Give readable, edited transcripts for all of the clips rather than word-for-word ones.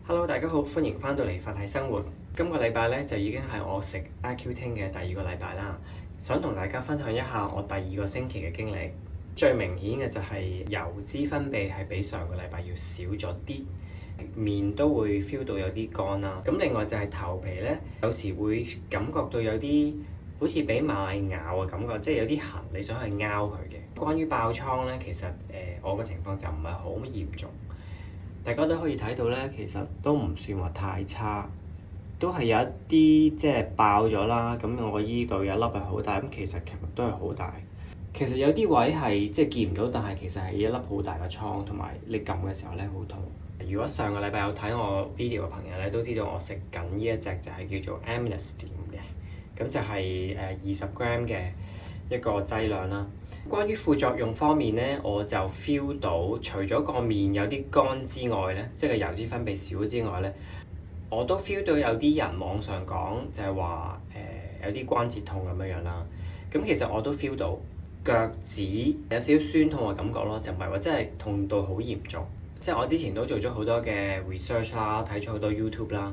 Hello，大家好，歡迎翻到嚟佛系生活。今個禮拜咧就已經係我食 Accutane 嘅第二個禮拜啦，想同大家分享一下我第二個星期嘅經歷。最明顯嘅就係油脂分泌係比上個禮拜要少咗啲，面都會 feel 到有啲乾啦。咁另外就係頭皮咧，有時會感覺到有啲好似俾螞蟻咬嘅感覺，即係有啲痕，你想去撓佢嘅。關於爆瘡咧，其實我個情況就唔係好嚴重。大家都可以睇到咧，其實都唔算話太差，都係有一啲即係爆咗啦。咁我個依度有一粒係好大，咁其實都係好大。其實有啲位係即係見唔到，但係其實係一粒好大嘅瘡，同埋你撳嘅時候咧好痛。如果上個禮拜有睇我 video 嘅朋友咧，都知道我食緊呢一隻就係叫做 Amnesty 嘅，咁就係20 gram 嘅一個劑量啦。關於副作用方面咧，我就 feel 到除咗個面有啲乾之外咧，即係個油脂分泌少之外咧，我都 feel 到有啲人網上講就係話有啲關節痛咁樣樣啦。咁其實我都 feel 到腳趾有少少酸痛嘅感覺咯，就唔係話真係痛到好嚴重。即係我之前都做咗好多嘅 research 啦，睇咗好多 YouTube 啦，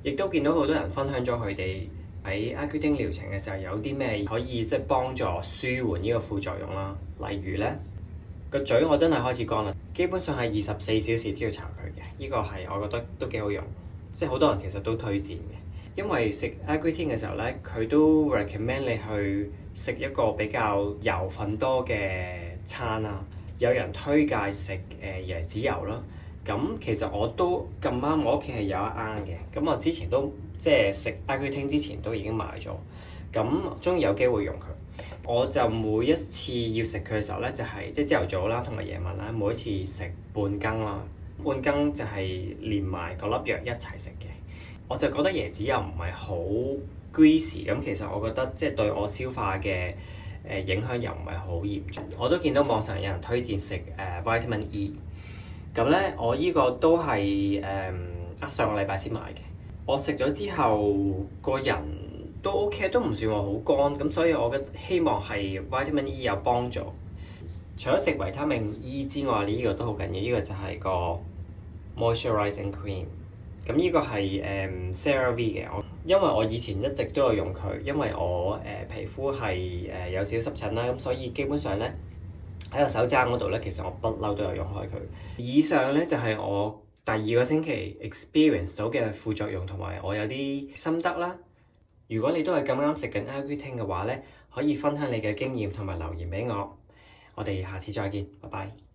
亦都見到好多人分享咗佢哋喺 Accutane 療程嘅時候有啲咩可以即係幫助舒緩呢個副作用啦。例如咧，個嘴我真係開始乾啦，基本上係24小時都要搽佢嘅。呢個係我覺得都幾好用，即係好多人其實都推薦嘅。因為食 Accutane 嘅時候咧，佢都 recommend 你去食一個比較油分多嘅餐啦。有人推介食椰子油啦，咁其實我都咁啱，我屋企係有一罌嘅，咁我之前都即係食 Accutane 之前都已經買咗，咁終於有機會用佢。我就每一次要食佢嘅時候咧，就係即係朝頭早啦，同埋夜晚啦，每一次食半羹啦，半羹就係連埋嗰粒藥一齊食嘅。我就覺得椰子油唔係好 greasy， 咁其實我覺得即係對我消化嘅影響又唔係好嚴重。我都見到網上有人推薦食Vitamin E， 咁咧我依個都係上個禮拜先買嘅。我食咗之後個人都 OK， 都唔算話好乾，咁所以我嘅希望係 Vitamin E 有幫助。除咗食維他命 E 之外，呢個都好緊要，呢個就係個 Moisturizing Cream。咁呢個係CeraVe 嘅，因為我以前一直都有用佢，因為我皮膚係有少少濕疹啦，咁所以基本上咧喺個手踭嗰度咧，其實我不嬲都有用開佢。以上咧就係我第二個星期 experience 到嘅副作用，同埋我有啲心得啦。如果你都係咁啱食緊 Accutane 嘅話咧，可以分享你嘅經驗同埋留言俾我。我哋下次再見，拜拜。